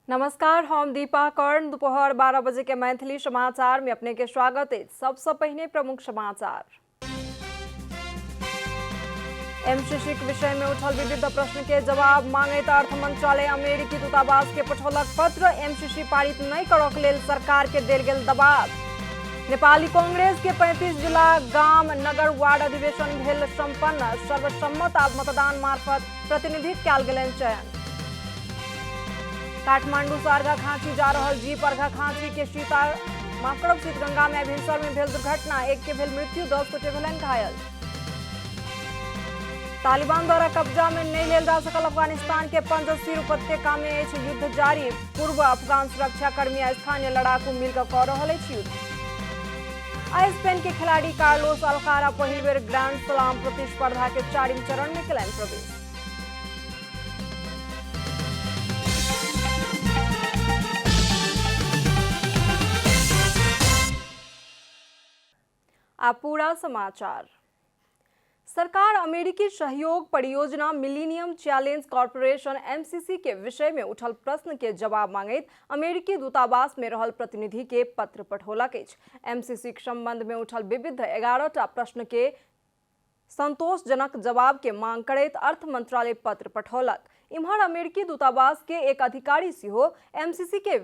नमस्कार, हम दीपा कर्ण। दोपहर 12 बजे के मैथिली समाचार में अपने के स्वागत है। सबसे पहले प्रमुख समाचार। एमसीसी के विषय में उठल विविध प्रश्न के जवाब मांगैत अर्थ मंत्रालय अमेरिकी दूतावास के पठौलक पत्र। एमसीसी पारित नहीं करक लेल सरकार के देल गेल दबाव। नेपाली कांग्रेस के 35 जिला गाम नगर वार्ड अधिवेशन भेल संपन्न। सर्वसम्मत मतदान मार्फत प्रतिनिधि कयल गेलनि चयन। काठमांडू से अर्घाखाँची जा रहल जीप अर्घाखाँची के शीतगंगा में भिनसर में भेल दुर्घटना। एक के भेल मृत्यु, 10 गोटे भेलनि घायल। तालिबान द्वारा कब्जा में नहीं लेल जा सकल अफगानिस्तान के पंजशीर उपत्यका में युद्ध जारी। पूर्व अफगान सुरक्षा कर्मी आ स्थानीय लड़ाकू मिलकर कर रहे युद्ध। आ स्पेन के खिलाड़ी कार्लोस अल्कारा पहिल बेर ग्रैंड स्लाम प्रतिस्पर्धा के 4वीं चरण में कयलनि प्रवेश। पूरा समाचार। सरकार अमेरिकी सहयोग परियोजना मिलेनियम चैलेंज कॉर्पोरेशन एमसीसी के विषय में उठल प्रश्न के जवाब मांगैत अमेरिकी दूतावास में रहल प्रतिनिधि के पत्र पठौलक अछि। एमसीसी के संबंध में उठल विविध 11टा प्रश्न के संतोषजनक जवाब के मांग करैत अर्थ मंत्रालय पत्र पठौलक। इम्हर अमेरिकी दूतावास के एक अधिकारी सेहो एमसीसी के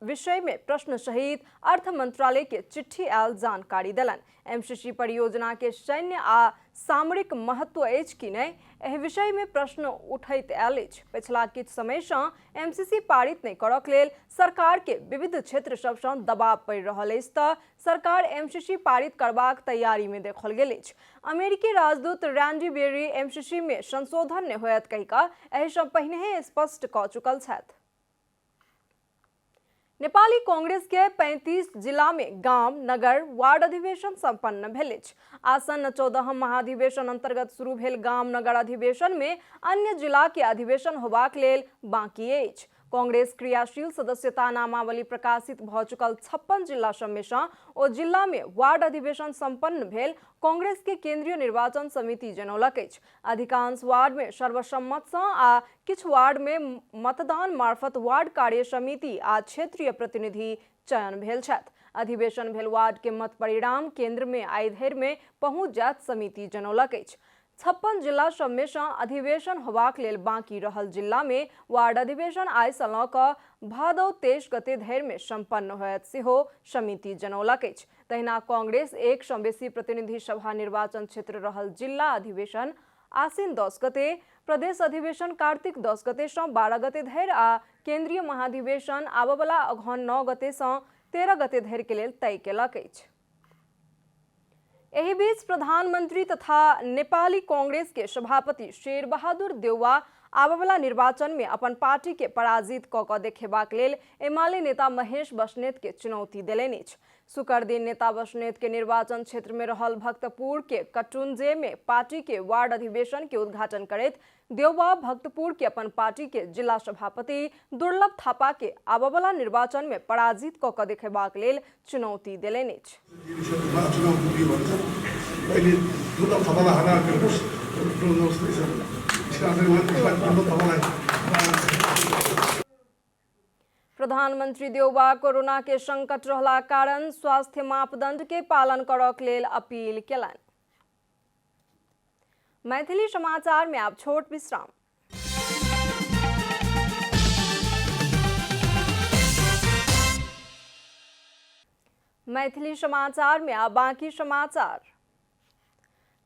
विषय में प्रश्न सहित अर्थ मंत्रालय के चिट्ठी आयल जानकारी दिलन। एमसीसी परियोजना के सैन्य आ सामरिक महत्व अछि कि नहीं, एहि विषय में प्रश्न उठैत आयल अछि। पिछला किछु समय से एमसीसी पारित नहीं करक लेल सरकार के विविध क्षेत्र सब से दबाव पड़ि रहल अछि त सरकार एमसीसी पारित करबाक तैयारी में देखल गेल अछि। अमेरिकी राजदूत रैंडी बेरी एमसीसी में संशोधन नहीं होयत कहिका एहि से पहिने स्पष्ट क चुकल छथि। नेपाली कांग्रेस के 35 जिला में गांव नगर वार्ड अधिवेशन संपन्न भेल अछि। आसन्न 14हम महाधिवेशन अंतर्गत शुरू भेल गांव नगर अधिवेशन में अन्य जिला के अधिवेशन होबाक लेल बाकी अछि। कांग्रेस क्रियाशील सदस्यता नामावली प्रकाशित भ चुकल 56 जिला सब से ओ जिला में वार्ड अधिवेशन संपन्न भेल कांग्रेस के केंद्रीय निर्वाचन समिति जनौलक अछि। अधिकांश वार्ड में सर्वसम्मत से आ किछु वार्ड में मतदान मार्फत वार्ड कार्य समिति आ क्षेत्रीय प्रतिनिधि चयन भेल छथि। अधिवेशन भेल वार्ड के मत परिणाम केंद्र में आइ धरि में पहुंच जायत समिति जनौलक अछि। 56 जिला सब में अधिवेशन होबाक लेल बाकी रहल जिला में वार्ड अधिवेशन आइ से ल क भादौ 23 गते धरि में संपन्न होयत सेहो समिति जनौलक अछि। तहिना कांग्रेस एक सँ बेसी प्रतिनिधि सभा निर्वाचन क्षेत्र रहल जिला अधिवेशन आश्विन 10 गते, प्रदेश अधिवेशन कार्तिक 10 गते से 12 गते धरि आ केंद्रीय महाधिवेशन आबवला अगहन 9 गते से 13 गते धरि के लेल तय केलक अछि। एहि बीच प्रधानमंत्री तथा नेपाली कांग्रेस के सभापति शेर बहादुर देउवा आबवला निर्वाचन में अपन पार्टी के पराजित क देखेबाक लेल एमाले नेता महेश बस्नेत के चुनौती देलनि अछि। शुक्र दिन नेता बस्नेत के निर्वाचन क्षेत्र में रहल भक्तपुर के कटुंजे में पार्टी के वार्ड अधिवेशन के उद्घाटन करैत देउवा भक्तपुर के अपन पार्टी के जिला सभापति दुर्लभ थापा के आबवला निर्वाचन में पराजित क देखेबाक लेल चुनौती देलनि अछि। प्रधानमंत्री देउवा कोरोना के संकट रहला कारण स्वास्थ्य मापदंड के पालन करक लेल अपील केलनि। मैथिली समाचार में आप छोट विश्राम। मैथिली समाचार में आप बाकी समाचार।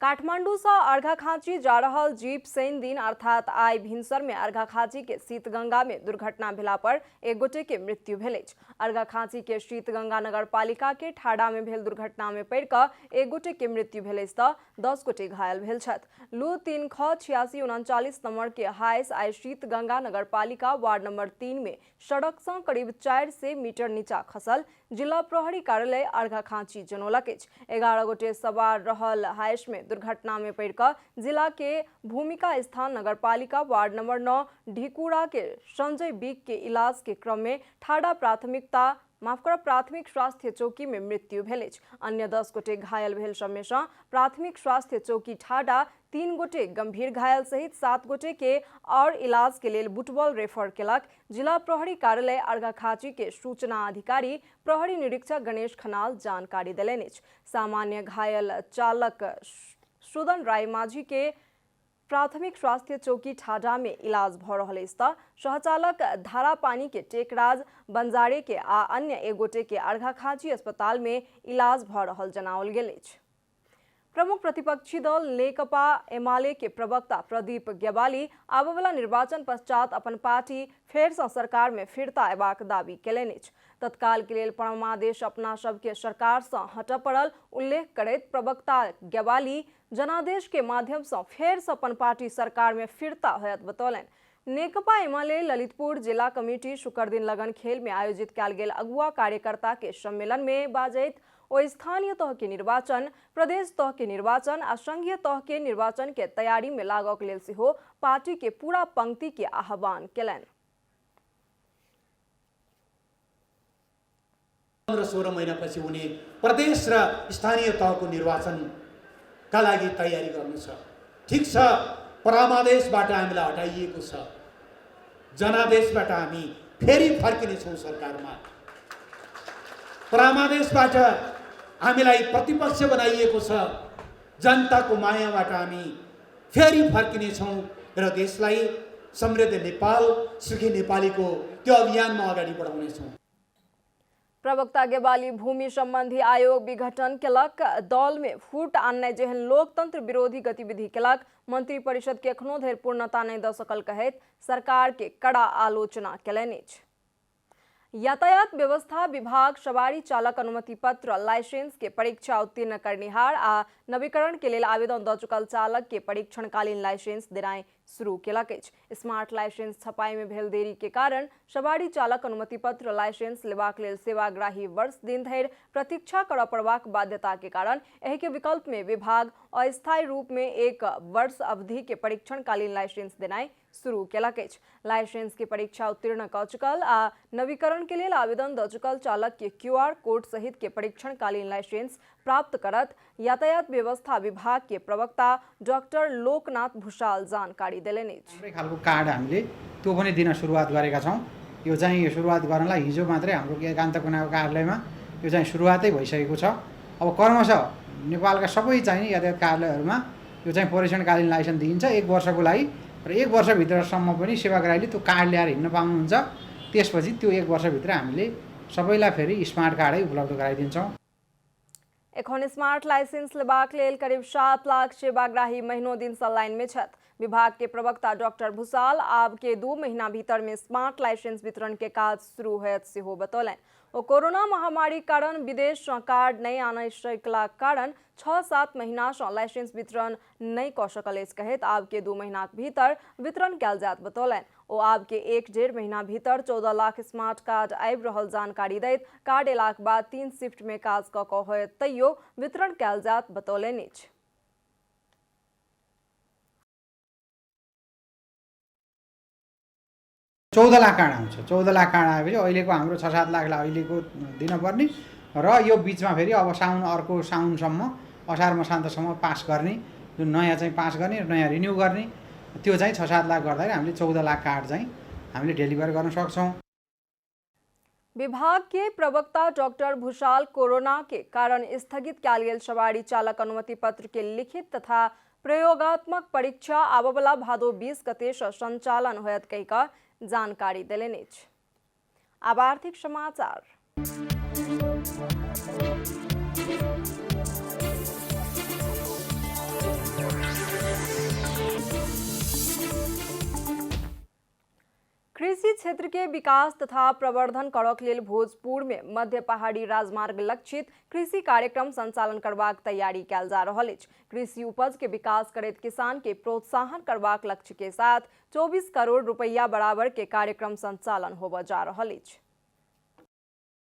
काठमांडू से अर्घाखाँची जा रहल जीप शनि दिन अर्थात आई भिनसर में अर्घाखाँची के शीतगंगा में दुर्घटना भेला पर एक गोटे के मृत्यु भेल अछि। अर्घाखाँची के शीतगंगा नगर पालिका के ठाड़ा में भेल दुर्घटना में पड़ि क एक गोटे के मृत्यु भेल अछि त 10 गोटे घायल भेल छथि। लू 3 ख 8639 नंबर के हाइस आई शीतगंगा नगर पालिका वार्ड नंबर 3 में सड़क से करीब 400 मीटर नीचा खसल जिला प्रहरी कार्यालय अर्घाखाँची जनौलक अछि। 11 गोटे सवार रहल हाइस में दुर्घटना में पड़ि क जिला के भूमिका स्थान नगर पालिका वार्ड नंबर 9 ढिकुड़ा के संजय बीक के इलाज के क्रम में ठाड़ा प्राथमिकता प्राथमिक स्वास्थ्य चौकी में मृत्यु भेलिछ। अन्य 10 गोटे घायल भेल समेत प्राथमिक स्वास्थ्य चौकी ठाडा 3 गोटे गंभीर घायल सहित 7 गोटे के और इलाज के लिए बुटवल रेफर केलक। जिला प्रहरी कार्यालय अर्घाखाँची के सूचना अधिकारी प्रहरी निरीक्षक गणेश खनाल जानकारी दिलनि। सामान्य घायल चालक सुदन राय माझी के प्राथमिक स्वास्थ्य चौकी ठाडा में इलाज भ रहल अछि। सहचालक धारा पानी के टेकराज बंजारे के आ अन्य एक गोटे के अर्घाखाँची अस्पताल में इलाज भ रहल जनाओल गेल अछि। प्रमुख प्रतिपक्षी दल नेकपा एमाले के प्रवक्ता प्रदीप ग्यावाली आबयवला निर्वाचन पश्चात अपन पार्टी फेर सँ सरकार में फिरता अयबाक दावी केलनि अछि। तत्काल के लेल परमादेश अपना सबके सरकार से हटऽ पड़ल उल्लेख करैत प्रवक्ता ग्यावाली जनादेश के माध्यम से फेर से अपन पार्टी सरकार में फिरता होयत बतौलनि। नेकपा एमाले ललितपुर जिला कमेटी शुक्र दिन लगन खेल में आयोजित कयल गेल अगुआ कार्यकर्ता के सम्मेलन में बाजैत ओ स्थानीय तह के निर्वाचन, प्रदेश तह के निर्वाचन आ संघीय तह के निर्वाचन के तैयारी में लागक लेल सेहो पार्टी के पूरा पंक्ति के आह्वान केलनि। 15-16 महिनापछि हुने प्रदेश र स्थानीय तहको निर्वाचनका लागि तयारी गर्नु छ। ठीक छ, परमादेशबाट हामीलाई हटाइएको छ, जनादेशबाट हामी फेरि फर्किनेछौँ सरकारमा। परमादेशबाट हामीलाई प्रतिपक्ष बनाइएको छ, जनताको मायाबाट हामी फेरि फर्किनेछौँ र देशलाई समृद्ध नेपाल, सुखी नेपालीको त्यो अभियानमा अगाडि बढाउनेछौँ। प्रवक्ता ग्यावाली भूमि संबंधी आयोग विघटन केलक, दल में फूट आनने जेहन लोकतंत्र विरोधी गतिविधि केलक, मंत्री परिषद के एखनो धरि पूर्णता नहीं द सकल कहैत सरकार के कड़ा आलोचना केलनि। यातायात व्यवस्था विभाग सवारी चालक अनुमति पत्र लाइसेंस के परीक्षा उत्तीर्ण करनिहार आ नवीकरण के लिए आवेदन द चुकल चालक के परीक्षणकालीन लाइसेंस देनाई शुरू केलक अछि। स्मार्ट लाइसेंस छपाई में भेल देरी के कारण सवारी चालक अनुमति पत्र लाइसेंस लेबाक लेल सेवाग्राही वर्ष दिन धरि प्रतीक्षा करऽ पड़बाक बाध्यता के कारण एहि के विकल्प में विभाग अस्थायी रूप में 1 वर्ष अवधि के परीक्षणकालीन लाइसेंस देनाई शुरू केलक अछि। लाइसेंस के परीक्षा उत्तीर्ण क चुकल आ नवीकरण के लिए आवेदन द चुकल चालक के QR कोड सहित के परीक्षणकालीन लाइसेंस प्राप्त करत यातायात व्यवस्था विभाग के प्रवक्ता डाक्टर लोकनाथ भूषाल जानकारी दिलनि। हाम्रै खालको कार्ड हामीले त्यो पनि दिन सुरुवात गरेका छौं। यो चाहिँ सुरुवात गर्नलाई हिजो मात्रै हाम्रो एकान्तकुनाको कार्यालयमा यो चाहिँ सुरुवातै भइसकेको छ। अब क्रमशः नेपालका सबै चाहिँ यातायात कार्यालयहरूमा यो चाहिँ परीक्षणकालीन लाइसेन्स दिइन्छ 1 वर्षको लागि र 1 वर्षभित्रसम्म पनि सेवाग्राहीले त्यो कार्ड ल्याएर हिँड्न पाउनुहुन्छ। त्यसपछि त्यो 1 वर्षभित्र हामीले सबैलाई फेरि स्मार्ट कार्डै उपलब्ध गराइदिन्छौँ। एखन स्मार्ट लाइसेंस लेबाक लेल करीब 7 लाख सेवाग्राही महीनों दिन से लाइन में छथि। विभाग के प्रवक्ता डॉक्टर भूषाल आब के 2 महीना भीतर में स्मार्ट लाइसेंस वितरण के काज शुरू होयत सेहो बतौलनि। ओ कोरोना महामारी कारण विदेश से कार्ड नहीं आने सकला कारण 6-7 महीना से लाइसेंस वितरण नहीं क सकल अछि कहैत आब के 2 महीना भीतर वितरण कयल जायत बतौलनि। ओ आब के 1-1.5 महीना भीतर 14 लाख स्मार्ट कार्ड आबि रहल जानकारी दैत कार्ड एलाक बाद 3 शिफ्ट में काज क होयत तैयो वितरण कयल जायत बतौलनि। 14 लाख कार्ड आउँछ। 14 लाख कार्ड आएपछि अहिलेको हाम्रो 6-7 लाखलाई अहिलेको दिनुपर्ने र यो बीचमा फेरि अब अर्को साउनसम्म असार मसान्तसम्म पास गर्ने, जुन नयाँ चाहिँ पास गर्ने र नयाँ रिन्यू गर्ने, त्यो चाहिँ 6-7 लाख गर्दाखेरि हामीले 14 लाख कार्ड चाहिँ हामीले डेलिभर गर्न सक्छौँ। विभाग के प्रवक्ता डॉक्टर भूषाल कोरोना के कारण स्थगित कयल गेल सवारी चालक अनुमति पत्र के लिखित तथा प्रयोगात्मक परीक्षा आबयवला भादो 20 गते से संचालन होयत कहिका जानकारी दिलनि। अब आर्थिक समाचार। कृषि क्षेत्र के विकास तथा प्रवर्धन करक लेल भोजपुर में मध्य पहाड़ी राजमार्ग लक्षित कृषि कार्यक्रम संचालन करबाक तैयारी कयल जा रहल अछि। कृषि उपज के विकास करैत किसान के प्रोत्साहन करबाक लक्ष्य के साथ 24 करोड़ रुपया बराबर के कार्यक्रम संचालन होबय जा रहल अछि।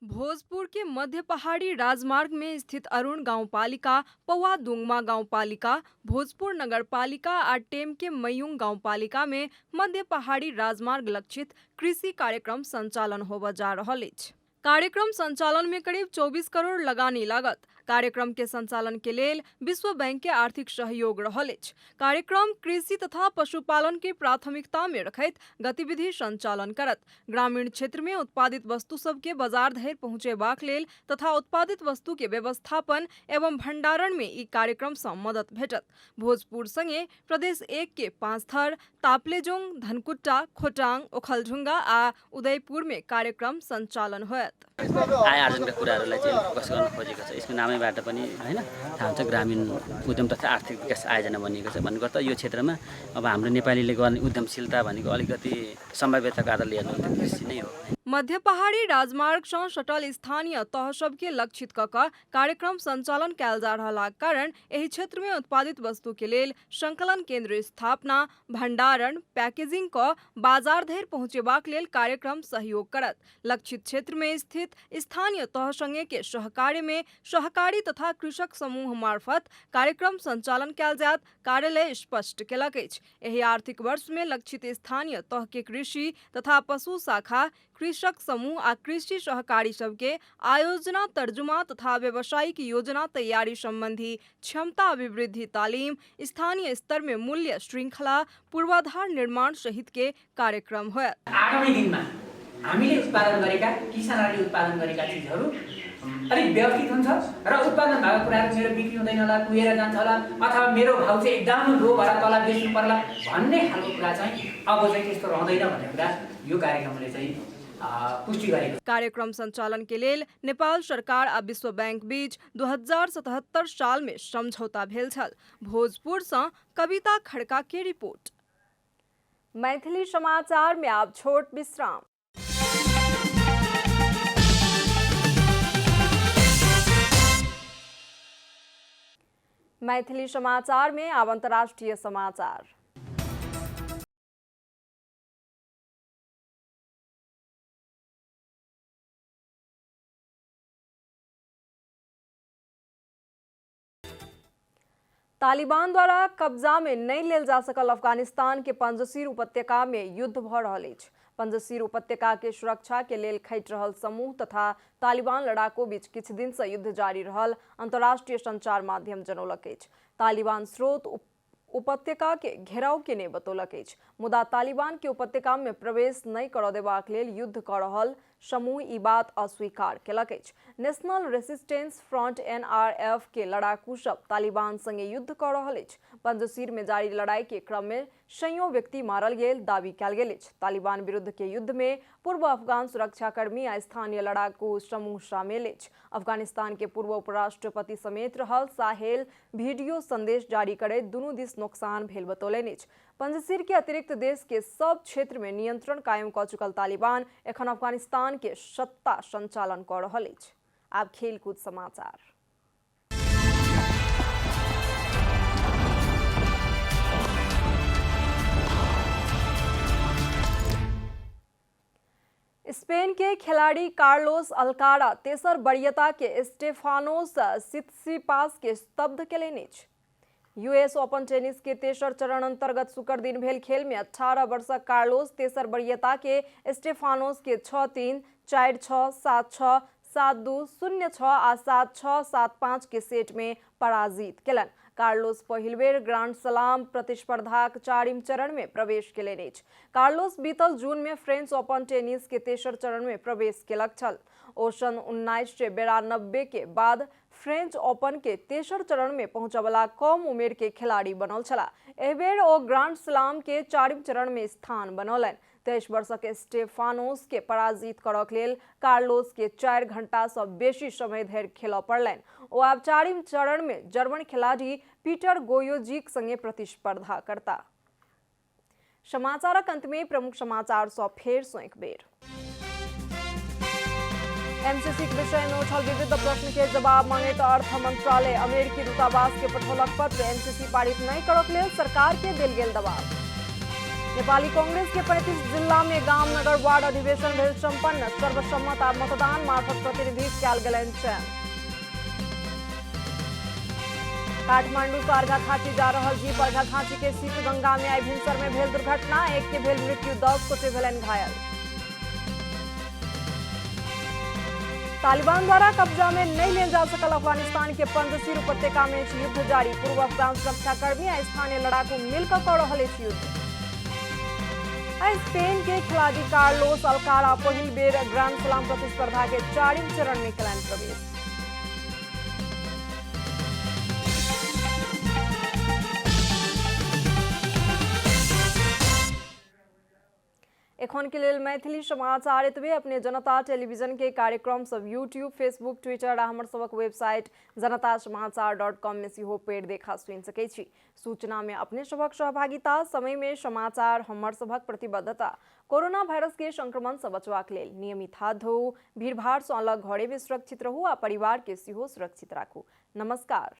भोजपुर के मध्य पहाड़ी राजमार्ग में स्थित अरुण गांवपालिका, पौवा दुंगमा गांवपालिका, भोजपुर नगरपालिका और टेम के मयूंग गांवपालिका में मध्य पहाड़ी राजमार्ग लक्षित कृषि कार्यक्रम संचालन होबय जा रहल अछि। कार्यक्रम संचालन में करीब 24 करोड़ लगानी लागत। कार्यक्रम के संचालन के लेल विश्व बैंक के आर्थिक सहयोग रहल अछि। कार्यक्रम कृषि तथा पशुपालन के प्राथमिकता में रखैत गतिविधि संचालन करत। ग्रामीण क्षेत्र में उत्पादित वस्तु सब के बाजार धरि पहुँचेबाक लेल तथा उत्पादित वस्तु के व्यवस्थापन एवं भंडारण में ई कार्यक्रम से मदद भेटत। भोजपुर संगे प्रदेश 1 के पाँचथर, ताप्लेजुङ, धनकुट्टा, खोटाङ, ओखलढुङ्गा आ उदयपुर में कार्यक्रम संचालन होयत। आय आर्जनका कुराहरूलाई चाहिँ फोकस गर्न खोजेको छ। यसको नामैबाट पनि हैन थाहा हुन्छ ग्रामीण उद्यम तथा आर्थिक विकास आयोजना बनिएको छ। भन्नुको अर्थ यो क्षेत्रमा अब हाम्रो नेपालीले गर्ने उद्यमशीलता भनेको अलिकति सम्भाव्यताको आधारले हेर्नु भने कृषि नै हो। मध्य पहाड़ी राजमार्ग से शटल स्थानीय तह सब के लक्षित कऽ कार्यक्रम संचालन कयल जा रहला कारण एहि क्षेत्र में उत्पादित वस्तु के लेल संकलन केंद्र स्थापना, भंडारण, पैकेजिंग क बाजार धरि पहुँचेबाक लेल कार्यक्रम सहयोग करत। लक्षित क्षेत्र में स्थित स्थानीय तह संगे के सहकार्य में सहकारी तथा कृषक समूह मार्फत कार्यक्रम संचालन कयल जायत कार्यालय स्पष्ट केलक अछि। एहि आर्थिक वर्ष में लक्षित स्थानीय तह के कृषि तथा पशु शाखा, कृषक समूह आ कृषि सहकारी सबके आयोजना, तर्जुमा तथा व्यावसायिक योजना तैयारी संबंधी क्षमता अभिवृद्धि तालीम, स्थानीय स्तर में मूल्य श्रृंखला पूर्वाधार निर्माण सहित के कार्यक्रम होयत। आगामी दिनमा हामीले उत्पादन गरेका किसानहरूले उत्पादन गरेका चिजहरू अलिक व्यवस्थित हुन्छ र उत्पादन भएको कुराहरू मेरो बिक्री हुँदैन होला, कुहेर जान्छ होला अथवा मेरो भाउ चाहिँ एकदम लो भएर तल बेच्नु पर्ला भन्ने खालको कुरा चाहिँ अब चाहिँ त्यस्तो रहँदैन भन्ने कुरा यो कार्यक्रमले चाहिँ पुष्टि गरेको। कार्यक्रम संचालन के लेल नेपाल सरकार आ विश्व बैंक बीच 2077 साल में समझौता भेल छल। भोजपुर से कविता खड़का के रिपोर्ट। मैथिली समाचार में आप छोट विश्राम। मैथिली समाचार में अब अंतर्राष्ट्रीय समाचार। तालिबान द्वारा कब्जा में नहीं लेल जा सकल अफगानिस्तान के पंजशीर उपत्यका में युद्ध भ रहल अछि। पंजशीर उपत्यका के सुरक्षा के लेल खटि रहल समूह तथा तालिबान लड़ाकू बीच किछु दिन से युद्ध जारी रहल अंतर्राष्ट्रीय संचार माध्यम जनौलक अछि। तालिबान स्रोत उपत्यका के घेराव केने बतौलक अछि। मुदा तालिबान के उपत्यका में प्रवेश नहीं करऽ देबाक लेल युद्ध कऽ रहल समूह ई बात अस्वीकार केलक अछि। नेशनल रेसिस्टेंस फ्रंट NRF के लड़ाकू सब तालिबान संगे युद्ध कऽ रहल अछि। पंजशीर में जारी लड़ाई के क्रम में सैयों व्यक्ति मारल गेल दावी कयल गेल अछि। तालिबान विरुद्ध के युद्ध में पूर्व अफगान सुरक्षाकर्मी आ स्थानीय लड़ाकू समूह शामिल अछि। अफगानिस्तान के पूर्व उपराष्ट्रपति समेत रहल साहेल वीडियो संदेश जारी करैत दुनू दिस नुकसान भेल बतौलनि अछि। पंजशीर के अतिरिक्त देश के सब क्षेत्र में नियंत्रण कायम कऽ चुकल तालिबान एखन अफगानिस्तान के सत्ता संचालन कऽ रहल अछि। आब खेलकूद समाचार। स्पेन के खिलाड़ी कार्लोस अल्कारा तेसर वरीयता के स्टेफानोस सित्सिपास के स्तब्ध केलनि अछि। US ओपन टेनिस के तेसर चरण अंतर्गत शुक्र दिन भेल खेल में 18 वर्षक कार्लोस तेसर वरीयता के स्टेफानोस के 6-3, 4-6, 7-6, 7-2, 0-6 आ 7-6, 7-5 के सेट में पराजित केलन। कार्लोस पहिल बेर ग्रांड स्लाम प्रतिस्पर्धाक चारिम चरण में प्रवेश केलनि अछि। कार्लोस बीतल जून में फ्रेंच ओपन टेनिस के तेसर चरण में प्रवेश केलक छल। ओ सन 1992 के बाद फ्रेंच ओपन के तेसर चरण में पहुंचवला कम उमेर के खिलाड़ी बनल छला। एहि बेर ओ ग्रांड स्लाम के चारिम चरण में स्थान बनौलनि। 23 वर्षक स्टेफानोस के पराजित करक लेल कार्लोस के 4 घंटा से बेसी समय धरि खेलऽ पड़लनि। ओ आब चारिम चरण में जर्मन खिलाड़ी पीटर गोयोजिक संगे प्रतिस्पर्धा करता। समाचारक अंत में प्रमुख समाचार सऽ फेर सऽ एक बेर। MCC के विषय में उठल विविध प्रश्न के जवाब मांगैत अर्थ मंत्रालय अमेरिकी दूतावास के पठौलक पत्र। MCC पारित नहीं करक लेल सरकार के देल गेल दबाव। नेपाली कांग्रेस के 35 जिला में गाम नगर वार्ड अधिवेशन भेल संपन्न। सर्वसम्मत आ मतदान मार्फत प्रतिनिधि कयल गेलनि चयन। काठमांडू से अर्घाखाँची जा रहल जीप अर्घाखाँची के शीतगंगा में आई भिनसर में भेल दुर्घटना। एक के भेल मृत्यु, 10 गोटे भेलनि घायल। तालिबान द्वारा कब्जा में नहीं लिया जा सकल अफगानिस्तान के पंजशीर उपत्यका में युद्ध जारी। पूर्व अफगान सुरक्षाकर्मी और स्थानीय लड़ाकू मिलकर कर रहे युद्ध। स्पेन के खिलाड़ी कार्लोस अल्कारा पहिल बेर ग्रांड स्लाम प्रतिस्पर्धा के 4वीं चरण में कलन प्रवेश। एखन के लेल मैथिली समाचार एतबे। अपने जनता टेलीविजन के कार्यक्रम सब यूट्यूब, फेसबुक, ट्विटर आ हमर सबक वेबसाइट janatasamaachar.com में सेहो पेड़ देखा सुनि सकै छी। सूचना में अपने सबक सहभागिता, समय में समाचार हमर सबक प्रतिबद्धता। कोरोना वायरस के संक्रमण से बचबाक लेल नियमित हाथ धोऊ, भीड़ भाड़ से अलग घरे में सुरक्षित रहू आ परिवार के सेहो सुरक्षित राखू। नमस्कार।